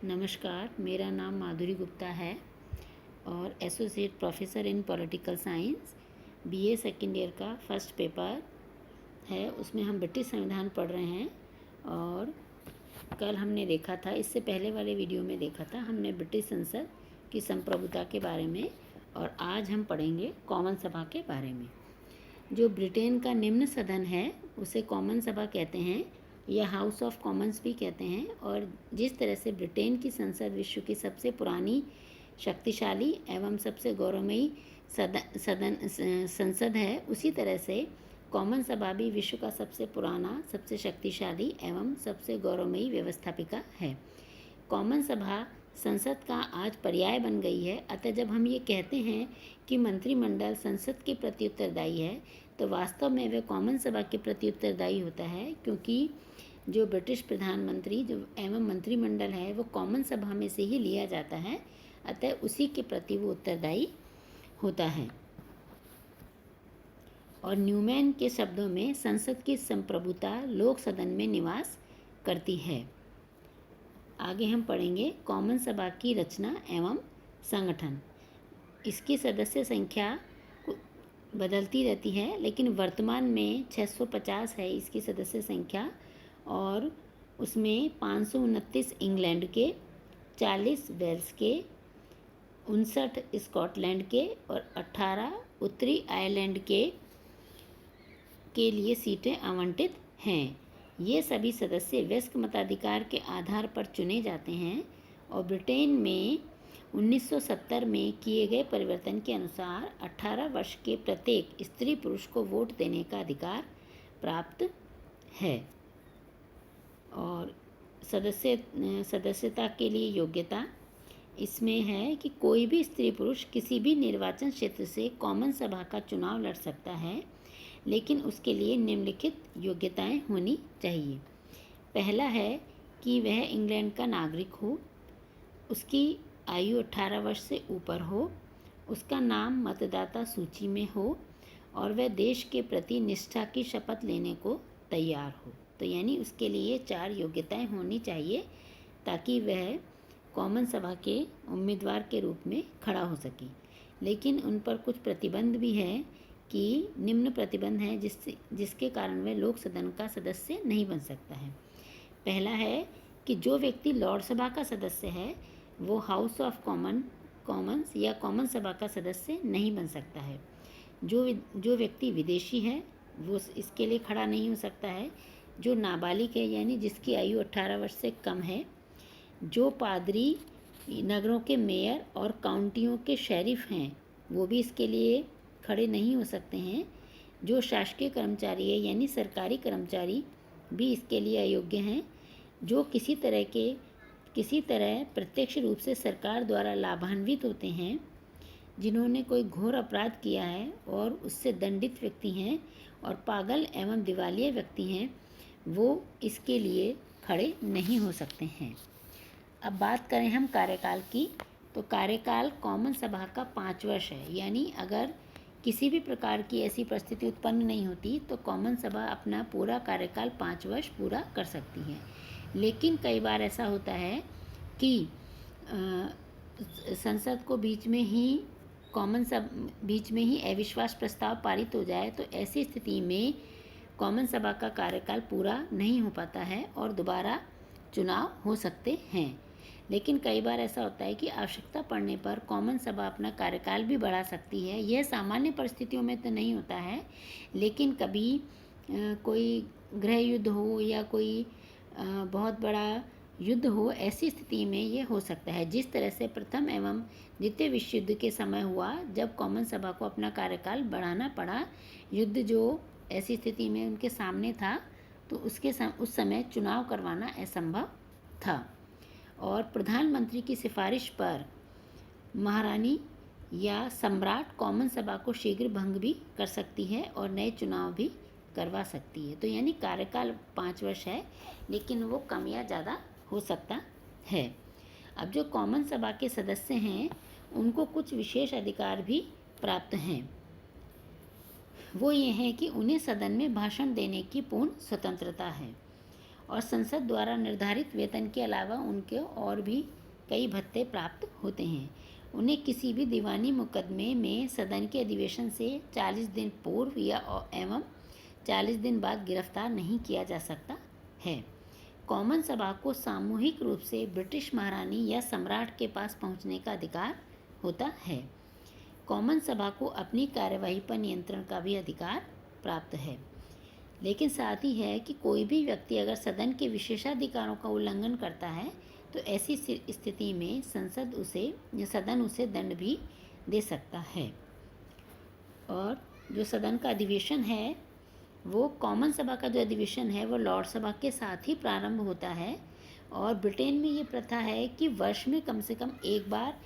नमस्कार, मेरा नाम माधुरी गुप्ता है और associate professor in political science BA second year का फर्स्ट पेपर है। उसमें हम ब्रिटिश संविधान पढ़ रहे हैं और कल हमने देखा था, इससे पहले वाले वीडियो में देखा था हमने ब्रिटिश संसद की संप्रभुता के बारे में, और आज हम पढ़ेंगे कॉमन सभा के बारे में। जो ब्रिटेन का निम्न सदन है उसे कॉमन सभा कहते हैं या हाउस ऑफ कॉमन्स भी कहते हैं। और जिस तरह से ब्रिटेन की संसद विश्व की सबसे पुरानी, शक्तिशाली एवं सबसे गौरवमयी संसद है, उसी तरह से कॉमन सभा भी विश्व का सबसे पुराना, सबसे शक्तिशाली एवं सबसे गौरवमयी व्यवस्थापिका है। कॉमन सभा संसद का आज पर्याय बन गई है। अतः जब हम ये कहते हैं कि मंत्रिमंडल संसद के प्रति उत्तरदायी है, तो वास्तव में वह कॉमन सभा के प्रति उत्तरदायी होता है, क्योंकि जो ब्रिटिश प्रधानमंत्री जो एवं मंत्रिमंडल है वो कॉमन सभा में से ही लिया जाता है। अतः उसी के प्रति वो उत्तरदायी होता है। और न्यूमैन के शब्दों में संसद की संप्रभुता लोक सदन में निवास करती है। आगे हम पढ़ेंगे कॉमन सभा की रचना एवं संगठन। इसकी सदस्य संख्या बदलती रहती है, लेकिन वर्तमान में 650 है इसकी सदस्य संख्या, और उसमें 529 इंग्लैंड के, 40 वेल्स के, 59 स्कॉटलैंड के और 18 उत्तरी आयरलैंड के लिए सीटें आवंटित हैं। ये सभी सदस्य वयस्क मताधिकार के आधार पर चुने जाते हैं और ब्रिटेन में 1970 में किए गए परिवर्तन के अनुसार 18 वर्ष के प्रत्येक स्त्री पुरुष को वोट देने का अधिकार प्राप्त है। और सदस्यता के लिए योग्यता इसमें है कि कोई भी स्त्री पुरुष किसी भी निर्वाचन क्षेत्र से कॉमन सभा का चुनाव लड़ सकता है, लेकिन उसके लिए निम्नलिखित योग्यताएं होनी चाहिए। पहला है कि वह इंग्लैंड का नागरिक हो, उसकी आयु 18 वर्ष से ऊपर हो, उसका नाम मतदाता सूची में हो और वह देश के प्रति निष्ठा की शपथ लेने को तैयार हो। तो यानी उसके लिए 4 योग्यताएं होनी चाहिए ताकि वह कॉमन सभा के उम्मीदवार के रूप में खड़ा हो सके। लेकिन उन पर कुछ प्रतिबंध भी हैं कि निम्न प्रतिबंध हैं जिसके कारण वह लोक सदन का सदस्य नहीं बन सकता है। पहला है कि जो व्यक्ति लॉर्ड सभा का सदस्य है वो हाउस ऑफ कॉमन्स या कॉमन सभा का सदस्य नहीं बन सकता है। जो व्यक्ति विदेशी है वो इसके लिए खड़ा नहीं हो सकता है। जो नाबालिग है यानी जिसकी आयु 18 वर्ष से कम है, जो पादरी, नगरों के मेयर और काउंटियों के शेरिफ हैं वो भी इसके लिए खड़े नहीं हो सकते हैं। जो शासकीय कर्मचारी है यानी सरकारी कर्मचारी भी इसके लिए अयोग्य हैं। जो किसी तरह प्रत्यक्ष रूप से सरकार द्वारा लाभान्वित होते हैं, जिन्होंने कोई घोर अपराध किया है और उससे दंडित व्यक्ति हैं, और पागल एवं दिवालिया व्यक्ति हैं, वो इसके लिए खड़े नहीं हो सकते हैं। अब बात करें हम कार्यकाल की, तो कार्यकाल कॉमन सभा का 5 वर्ष है। यानी अगर किसी भी प्रकार की ऐसी परिस्थिति उत्पन्न नहीं होती तो कॉमन सभा अपना पूरा कार्यकाल 5 वर्ष पूरा कर सकती है। लेकिन कई बार ऐसा होता है कि संसद को बीच में ही अविश्वास प्रस्ताव पारित हो जाए, तो ऐसी स्थिति में कॉमन सभा का कार्यकाल पूरा नहीं हो पाता है और दोबारा चुनाव हो सकते हैं। लेकिन कई बार ऐसा होता है कि आवश्यकता पड़ने पर कॉमन सभा अपना कार्यकाल भी बढ़ा सकती है। यह सामान्य परिस्थितियों में तो नहीं होता है, लेकिन कभी कोई गृह युद्ध हो या कोई बहुत बड़ा युद्ध हो, ऐसी स्थिति में ये हो सकता है। जिस तरह से प्रथम एवं द्वितीय विश्व युद्ध के समय हुआ, जब कॉमन सभा को अपना कार्यकाल बढ़ाना पड़ा, युद्ध जो ऐसी स्थिति में उनके सामने था, तो उस समय चुनाव करवाना असंभव था। और प्रधानमंत्री की सिफारिश पर महारानी या सम्राट कॉमन सभा को शीघ्र भंग भी कर सकती है और नए चुनाव भी करवा सकती है। तो यानी कार्यकाल 5 वर्ष है, लेकिन वो कम या ज़्यादा हो सकता है। अब जो कॉमन सभा के सदस्य हैं उनको कुछ विशेष अधिकार भी प्राप्त हैं। वो ये हैं कि उन्हें सदन में भाषण देने की पूर्ण स्वतंत्रता है और संसद द्वारा निर्धारित वेतन के अलावा उनके और भी कई भत्ते प्राप्त होते हैं। उन्हें किसी भी दीवानी मुकदमे में सदन के अधिवेशन से 40 दिन पूर्व एवं 40 दिन बाद गिरफ्तार नहीं किया जा सकता है। कॉमन सभा को सामूहिक रूप से ब्रिटिश महारानी या सम्राट के पास पहुंचने का अधिकार होता है। कॉमन सभा को अपनी कार्यवाही पर नियंत्रण का भी अधिकार प्राप्त है, लेकिन साथ ही है कि कोई भी व्यक्ति अगर सदन के विशेषाधिकारों का उल्लंघन करता है तो ऐसी स्थिति में सदन उसे दंड भी दे सकता है। और जो सदन का अधिवेशन है, वो कॉमन सभा का जो अधिवेशन है वो लॉर्ड सभा के साथ ही प्रारंभ होता है। और ब्रिटेन में ये प्रथा है कि वर्ष में कम से कम एक बार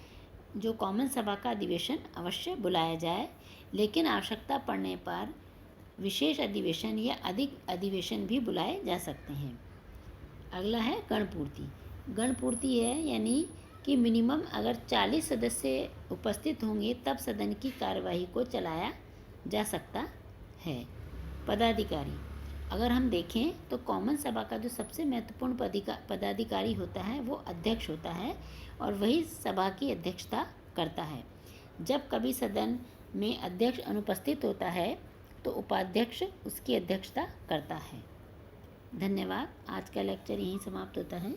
जो कॉमन सभा का अधिवेशन अवश्य बुलाया जाए, लेकिन आवश्यकता पड़ने पर विशेष अधिवेशन या अधिक अधिवेशन भी बुलाए जा सकते हैं। अगला है गणपूर्ति। गणपूर्ति है यानी कि मिनिमम अगर 40 सदस्य उपस्थित होंगे तब सदन की कार्यवाही को चलाया जा सकता है। पदाधिकारी, अगर हम देखें तो कॉमन सभा का जो सबसे महत्वपूर्ण पदाधिकारी होता है वो अध्यक्ष होता है और वही सभा की अध्यक्षता करता है। जब कभी सदन में अध्यक्ष अनुपस्थित होता है तो उपाध्यक्ष उसकी अध्यक्षता करता है। धन्यवाद। आज का लेक्चर यहीं समाप्त होता है।